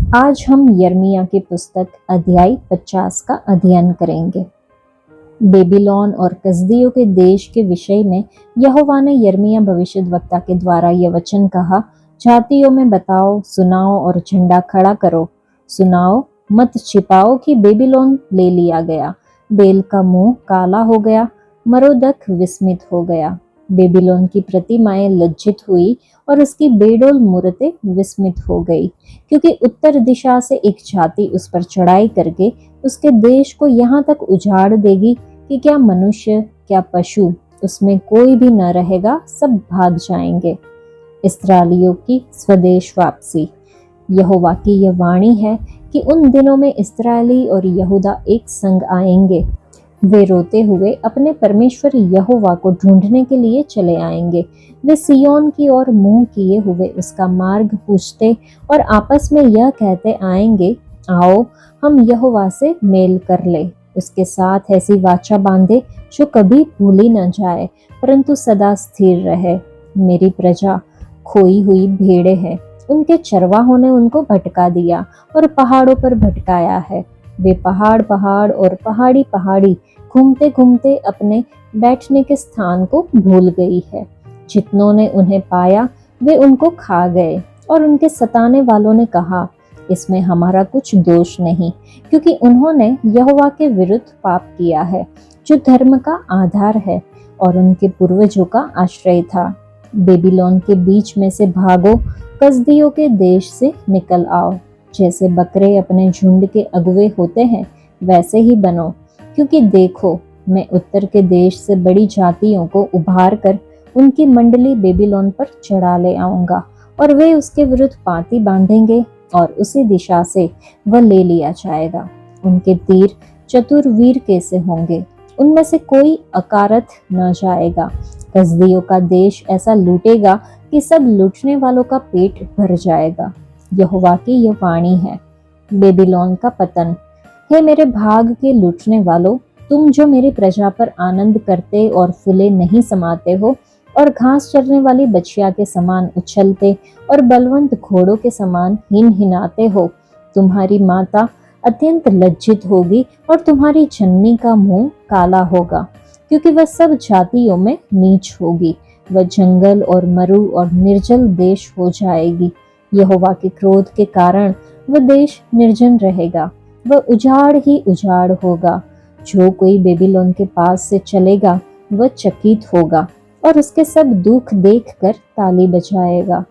आज हम यिर्मयाह की पुस्तक अध्याय 50 का अध्ययन करेंगे। बेबीलोन और कसदियों के देश के विषय में यहोवा ने यिर्मयाह भविष्यद्वक्ता के द्वारा यह वचन कहा, जातियों में बताओ, सुनाओ और झंडा खड़ा करो। सुनाओ, मत छिपाओ कि बेबीलोन ले लिया गया। बेल का मुंह काला हो गया, मरोदक विस्मित हो गया। बेबीलोन की प्रतिमाएं लज्जित हुई और उसकी बेडोल मूरतें विस्मित हो गई, क्योंकि उत्तर दिशा से एक जाति उस पर चढ़ाई करके उसके देश को यहाँ तक उजाड़ देगी कि क्या मनुष्य क्या पशु उसमें कोई भी न रहेगा, सब भाग जाएंगे। इस्राएलियों की स्वदेश वापसी। यहोवा की यह वाणी है कि उन दिनों में इस्राएली और यहूदा एक संग आएंगे। वे रोते हुए अपने परमेश्वर यहोवा को ढूंढने के लिए चले आएंगे। वे सियोन की ओर मुंह किए हुए उसका मार्ग पूछते और आपस में यह कहते आएंगे, आओ हम यहोवा से मेल कर ले, उसके साथ ऐसी वाचा बांधे जो कभी भूली न जाए परंतु सदा स्थिर रहे। मेरी प्रजा खोई हुई भेड़े हैं, उनके चरवाहों ने उनको भटका दिया और पहाड़ों पर भटकाया है। वे पहाड़ पहाड़ और पहाड़ी पहाड़ी घूमते घूमते अपने बैठने के स्थान को भूल गई है। जितनों ने उन्हें पाया वे उनको खा गए और उनके सताने वालों ने कहा, इसमें हमारा कुछ दोष नहीं, क्योंकि उन्होंने यहोवा के विरुद्ध पाप किया है, जो धर्म का आधार है और उनके पूर्वजों का आश्रय था। बेबीलोन के बीच में से भागो, कसदियों के देश से निकल आओ। जैसे बकरे अपने झुंड के अगुवे होते हैं, वैसे ही बनो, क्योंकि देखो मैं उत्तर के देश से बड़ी जातियों को उभार कर उनकी मंडली बेबीलोन पर चढ़ा ले आऊंगा और वे उसके विरुद्ध पांति बांधेंगे और उसी दिशा से वह ले लिया जाएगा। उनके तीर चतुर वीर कैसे होंगे, उनमें से कोई अकारथ न जाएगा। कसदियों का देश ऐसा लूटेगा कि सब लूटने वालों का पेट भर जाएगा। यहोवा की यह वाणी है। बेबीलोन का पतन। हे मेरे भाग के लूटने वालों, तुम जो मेरी प्रजा पर आनंद करते और फुले नहीं समाते हो और घास चरने वाली बछिया के समान उछलते और बलवंत घोड़ों के समान हिनहिनाते हो, तुम्हारी माता अत्यंत लज्जित होगी और तुम्हारी जननी का मुंह काला होगा, क्योंकि वह सब जातियों में नीच होगी। वह जंगल और मरु और निर्जल देश हो जाएगी। यहोवा के क्रोध के कारण वह देश निर्जन रहेगा, वह उजाड़ ही उजाड़ होगा। जो कोई बेबीलोन के पास से चलेगा वह चकित होगा और उसके सब दुख देखकर ताली बजाएगा।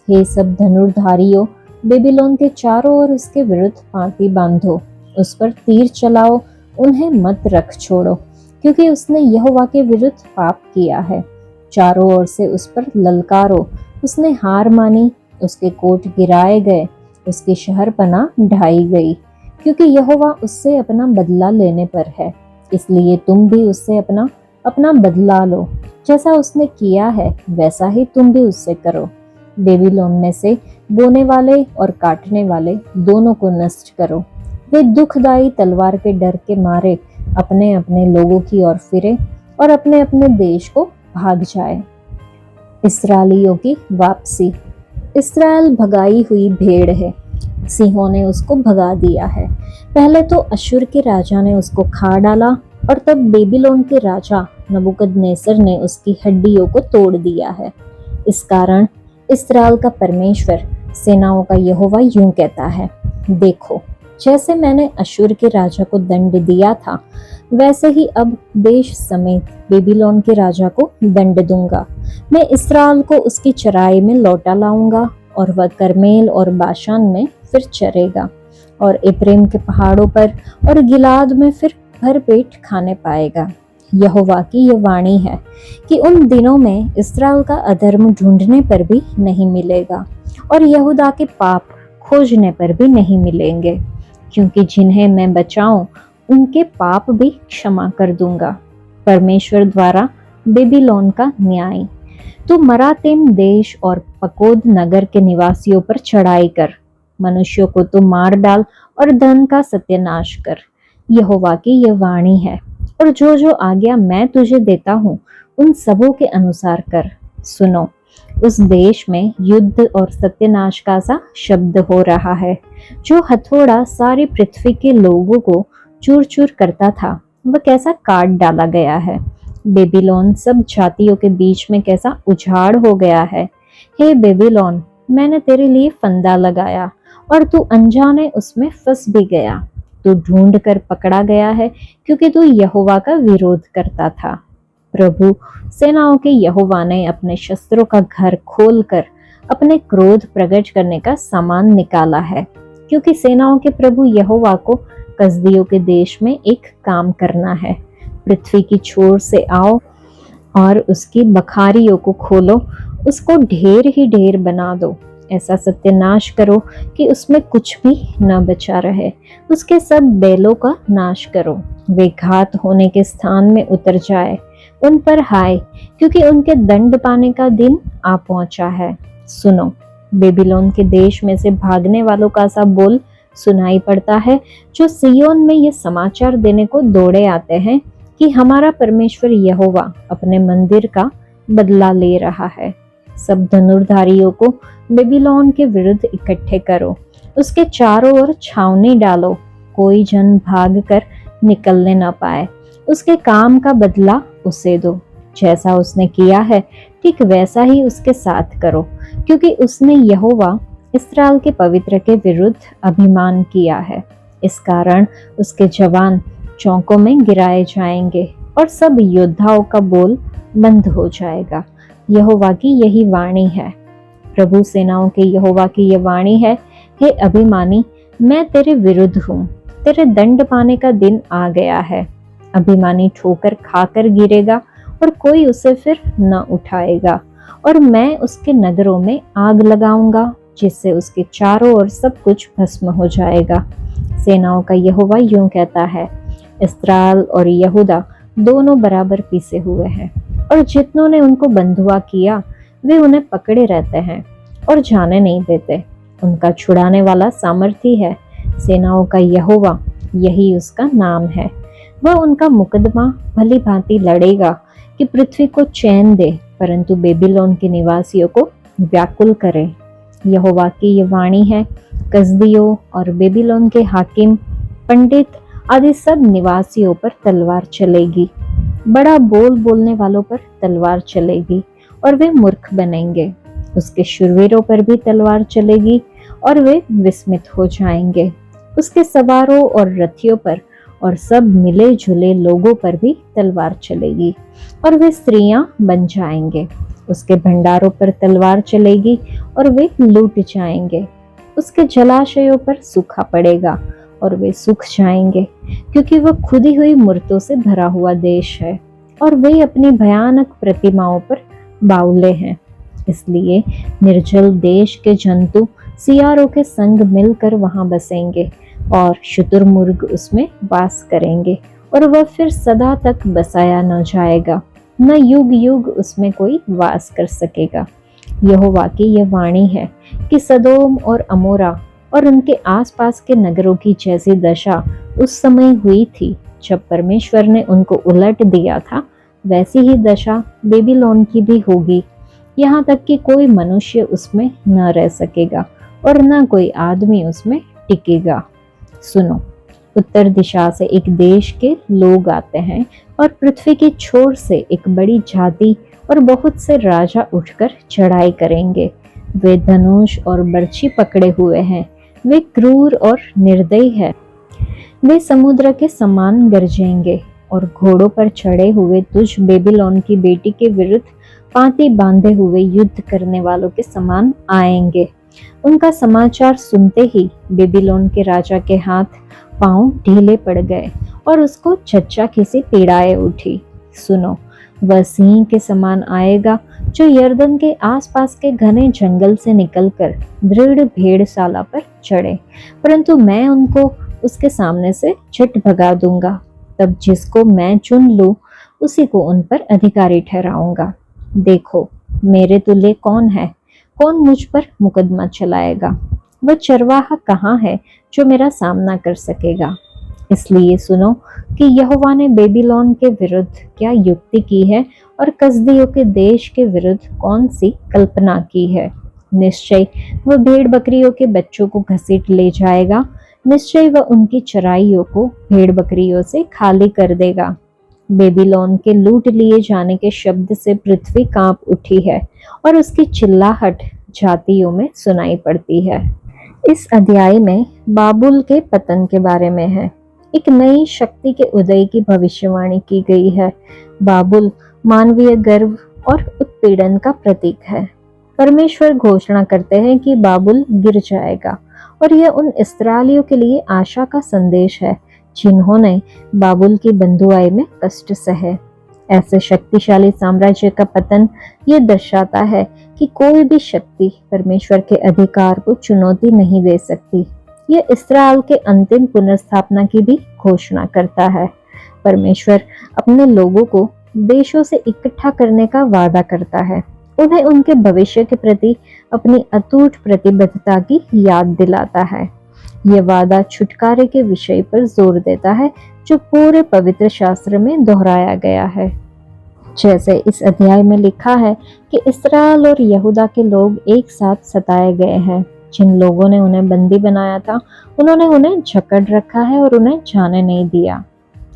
हे सब धनुर्धारियों, बेबीलोन के चारों ओर उसके विरुद्ध पांति बांधो, उस पर तीर चलाओ, उन्हें मत रख छोड़ो, क्योंकि उसने यहोवा के विरुद्ध पाप किया है। चारों ओर से उस पर ललकारो, उसने हार मानी, उसके कोट गिराए गए, उसकी शहरपनाह ढाई गई, क्योंकि यहोवा उससे अपना बदला लेने पर है। इसलिए तुम भी उससे अपना बदला लो, जैसा उसने किया है वैसा ही तुम भी उससे करो। बेबीलोन में से बोने वाले और काटने वाले दोनों को नष्ट करो। वे दुखदाई तलवार के डर के मारे अपने अपने लोगों की ओर फिरे और अपने अपने देश को भाग जाए। इस्राएलियों की वापसी। इस्राएल भगाई हुई भेड़ है, सिंहों ने उसको भगा दिया है। पहले तो अश्शूर के राजा ने उसको खा डाला और तब बेबीलोन के राजा नबूकदनेस्सर ने उसकी हड्डियों को तोड़ दिया है। इस कारण इस्राएल का परमेश्वर, सेनाओं का यहोवा यूं कहता है, देखो जैसे मैंने अश्शूर के राजा को दंड दिया था, वैसे ही अब देश समेत बेबीलोन के राजा को दंड दूंगा। मैं इस्राएल को उसकी चराई में लौटा लाऊंगा और वह करमेल और बाशान में फिर चरेगा और एप्रेम के पहाड़ों पर और गिलाद में फिर भर पेट खाने पाएगा। यहोवा की यह वाणी है कि उन दिनों में इस्राएल का अधर्म ढूंढने पर भी नहीं मिलेगा और यहूदा के पाप खोजने पर भी नहीं मिलेंगे, क्योंकि जिन्हें मैं बचाऊं उनके पाप भी क्षमा कर दूंगा। परमेश्वर द्वारा बेबीलोन का न्याय। तू मरातेम देश और पकोद नगर के निवासियों पर चढ़ाई कर, मनुष्यों को तो मार डाल और धन का सत्यानाश कर। यहोवा की यह वाणी है। और जो जो आज्ञा मैं तुझे देता हूँ उन सबों के अनुसार कर। सुनो, उस देश में युद्ध और सत्यानाश का सा शब्द हो रहा है। जो हथौड़ा सारी पृथ्वी के लोगों को चूर चूर करता था, वह कैसा काट डाला गया है। बेबीलोन सब जातियों के बीच में कैसा उजाड़ हो गया है। हे बेबीलोन, मैंने तेरे लिए फंदा लगाया और तू अनजाने उसमें फंस भी गया। तू ढूंढ कर पकड़ा गया है, क्योंकि तू यहोवा का विरोध करता था। प्रभु सेनाओं के यहोवा ने अपने शस्त्रों का घर खोलकर अपने क्रोध प्रकट करने का सामान निकाला है, क्योंकि सेनाओं के प्रभु यहोवा को कसदियों के देश में एक काम करना है। पृथ्वी की छोर से आओ और उसकी बखारियों को खोलो, उसको ढेर ही ढेर बना दो। ऐसा सत्यानाश करो कि उसमें कुछ भी न बचा रहे। उसके सब बैलों का नाश करो, वे घात होने के स्थान में उतर जाए। उन पर हाय, क्योंकि उनके दंड पाने का दिन आ पहुंचा है। सुनो, बेबीलोन के देश में से भागने वालों का सा बोल सुनाई पड़ता है, जो सियोन में ये समाचार देने को दौड़े आते हैं कि हमारा परमेश्वर यहोवा अपने मंदिर का बदला ले रहा है। सब धनुर्धारियों को बेबीलोन के विरुद्ध इकट्ठे करो, उसके चारों ओर छावनी डालो, कोई जन भाग कर निकलने न पाए। उसके काम का बदला उसे दो, जैसा उसने किया है ठीक वैसा ही उसके साथ करो, क्योंकि उसने यहोवा इस्राएल के पवित्र के विरुद्ध अभिमान किया है। इस कारण उसके जवान चौकों में गिराए जाएंगे और सब योद्धाओं का बोल बंद हो जाएगा। यहोवा की यही वाणी है। प्रभु सेनाओं के यहोवा की यह वाणी है, हे अभिमानी, मैं तेरे विरुद्ध हूँ। तेरे दंड पाने का दिन आ गया है। अभिमानी ठोकर खाकर गिरेगा और कोई उसे फिर न उठाएगा, और मैं उसके नगरों में आग लगाऊंगा, जिससे उसके चारों ओर सब कुछ भस्म हो जाएगा। सेनाओं का यहोवा यूं कहता है, इस्राएल और यहूदा दोनों बराबर पीसे हुए हैं, और जितनों ने उनको बंधुआ किया वे उन्हें पकड़े रहते हैं और जाने नहीं देते। उनका छुड़ाने वाला सामर्थी है, सेनाओं का यहोवा यही उसका नाम है। वह उनका मुकदमा भली भांति लड़ेगा कि पृथ्वी को चैन दे, परंतु बेबीलोन के निवासियों को व्याकुल करे। यहोवा की ये वाणी है, कसदियों और बेबीलोन के हाकिम, पंडित आदि सब निवासियों पर तलवार चलेगी। बड़ा बोल बोलने वालों पर तलवार चलेगी और वे मूर्ख बनेंगे। उसके शूरवीरों पर भी तलवार चलेगी और वे विस्मित हो जाएंगे। उसके सवारों और रथियों पर और सब मिले जुले लोगों पर भी तलवार चलेगी और वे स्त्रियां बन जाएंगे। उसके भंडारों पर तलवार चलेगी और वे लूट जाएंगे। उसके जलाशयों पर सूखा पड़ेगा और वे सूख जाएंगे, क्योंकि वह खुदी हुई मूर्तों से भरा हुआ देश है और वे अपनी भयानक प्रतिमाओं पर बाउले हैं। इसलिए निर्जल देश के जंतु सियारों के संग मिलकर वहां बसेंगे और शुतुरमुर्ग उसमें वास करेंगे, और वह फिर सदा तक बसाया न जाएगा, न युग युग उसमें कोई वास कर सकेगा। यहोवा की यह वाणी है कि सदोम और अमोरा और उनके आसपास के नगरों की जैसी दशा उस समय हुई थी जब परमेश्वर ने उनको उलट दिया था, वैसी ही दशा बेबीलोन की भी होगी, यहाँ तक कि कोई मनुष्य उसमें न रह सकेगा और न कोई आदमी उसमें टिकेगा। सुनो, उत्तर दिशा से एक देश के लोग आते हैं और पृथ्वी की छोर से एक बड़ी जाति और बहुत से राजा उठकर चढ़ाई करेंगे। वे धनुष और बर्छी पकड़े हुए हैं, वे क्रूर और निर्दयी है। वे समुद्र के समान गरजेंगे और घोड़ों पर चढ़े हुए तुझ बेबीलोन की बेटी के विरुद्ध पांति बांधे हुए युद्ध करने वालों के समान आएंगे। उनका समाचार सुनते ही बेबीलोन के राजा के हाथ पांव ढीले पड़ गए और उसको चच्चा खिसी पीड़ाए उठी। सुनो, वह सिंह के समान आएगा जो यर्दन के आसपास के घने जंगल से निकलकर दृढ़ भेड़शाला पर चढ़े, परंतु मैं उनको उसके सामने से झट भगा दूंगा। तब जिसको मैं चुन लूं उसी को उन पर अधिकारी ठहराऊंगा। देखो, मेरे तुल्य कौन है? कौन मुझ पर मुकदमा चलाएगा? वह चरवाहा कहाँ है जो मेरा सामना कर सकेगा? इसलिए सुनो कि यहोवा ने बेबीलोन के विरुद्ध क्या युक्ति की है और कसदियों के देश के विरुद्ध कौन सी कल्पना की है। निश्चय वह भेड़ बकरियों के बच्चों को घसीट ले जाएगा, निश्चय वह उनकी चराइयों को भेड़ बकरियों से खाली कर देगा। बेबीलोन के लूट लिए जाने के शब्द से पृथ्वी कांप उठी है और उसकी चिल्लाहट जातियों में सुनाई पड़ती है। इस अध्याय में बाबुल के पतन के बारे में है। एक नई शक्ति के उदय की भविष्यवाणी की गई है। बाबुल मानवीय गर्व और उत्पीड़न का प्रतीक है। परमेश्वर घोषणा करते हैं कि बाबुल गिर जाएगा और यह उन इस्राएलियों के लिए आशा का संदेश है जिन्होंने बाबुल की बंधुआई में कष्ट सहे। ऐसे शक्तिशाली साम्राज्य का पतन ये दर्शाता है कि कोई भी शक्ति परमेश्वर के अधिकार को चुनौती नहीं दे सकती। यह इस्राएल के अंतिम पुनर्स्थापना की भी घोषणा करता है। परमेश्वर अपने लोगों को देशों से इकट्ठा करने का वादा करता है, उन्हें उनके भविष्य के प्रति अपनी अटूट प्रतिबद्धता की याद दिलाता है। यह वादा छुटकारे के विषय पर जोर देता है जो पूरे पवित्र शास्त्र में दोहराया गया है। जैसे इस अध्याय में लिखा है कि इस्राएल और यहूदा के लोग एक साथ सताए गए हैं। जिन लोगों ने उन्हें बंदी बनाया था उन्होंने उन्हें जकड़ रखा है और उन्हें जाने नहीं दिया।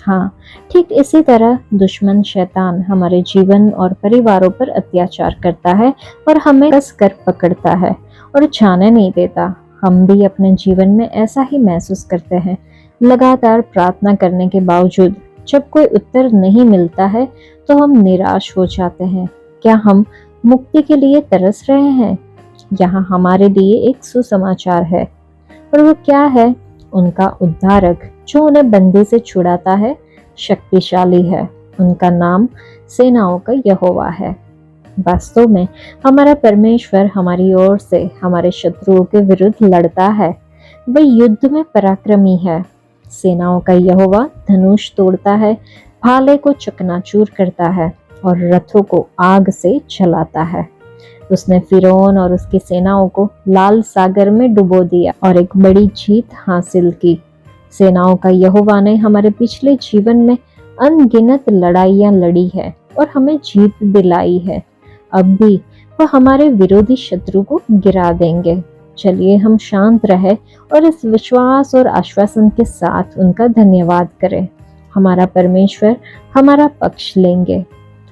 हाँ, ठीक इसी तरह दुश्मन शैतान हमारे जीवन और परिवारों पर अत्याचार करता है और हमें कस कर पकड़ता है और जाने नहीं देता। हम भी अपने जीवन में ऐसा ही महसूस करते हैं। लगातार प्रार्थना करने के बावजूद जब कोई उत्तर नहीं मिलता है तो हम निराश हो जाते हैं। क्या हम मुक्ति के लिए तरस रहे हैं? यहाँ हमारे लिए एक सुसमाचार है, और वो क्या है? उनका उद्धारक जो उन्हें बंदी से छुड़ाता है शक्तिशाली है। उनका नाम सेनाओं का यहोवा है। वास्तव में हमारा परमेश्वर हमारी ओर से हमारे शत्रुओं के विरुद्ध लड़ता है। वह युद्ध में पराक्रमी है। सेनाओं का यहोवा धनुष तोड़ता है, भाले को चकनाचूर करता है और रथों को आग से जलाता है। उसने फिरौन और उसकी सेनाओं को लाल सागर में डुबो दिया और एक बड़ी जीत हासिल की। सेनाओं का यहोवा ने हमारे पिछले जीवन में अनगिनत लड़ाइयां लड़ी है और हमें जीत दिलाई है। अब भी वह हमारे विरोधी शत्रु को गिरा देंगे। चलिए हम शांत रहे और इस विश्वास और आश्वासन के साथ उनका धन्यवाद करें। हमारा परमेश्वर हमारा पक्ष लेंगे,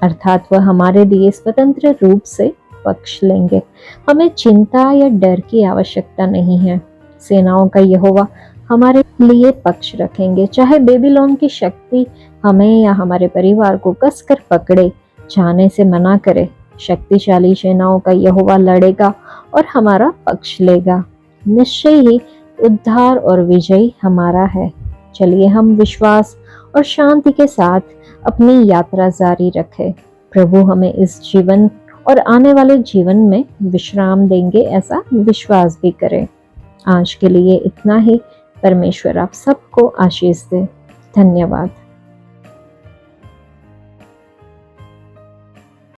अर्थात वह हमारे लिए स्वतंत्र रूप से पक्ष लेंगे। हमें चिंता या डर की आवश्यकता नहीं है। सेनाओं का यहोवा हमारे लिए पक्ष रखेंगे। चाहे बेबीलोन की शक्ति हमें या हमारे परिवार को कसकर पकड़े, जाने से मना करे, शक्तिशाली सेनाओं का यहोवा लड़ेगा और हमारा पक्ष लेगा। निश्चय ही उद्धार और विजय हमारा है। चलिए हम विश्वास और शांति के साथ अपनी यात्रा जारी रखें। प्रभु हमें इस जीवन और आने वाले जीवन में विश्राम देंगे, ऐसा विश्वास भी करें। आज के लिए इतना ही। परमेश्वर आप सबको आशीष दे। धन्यवाद।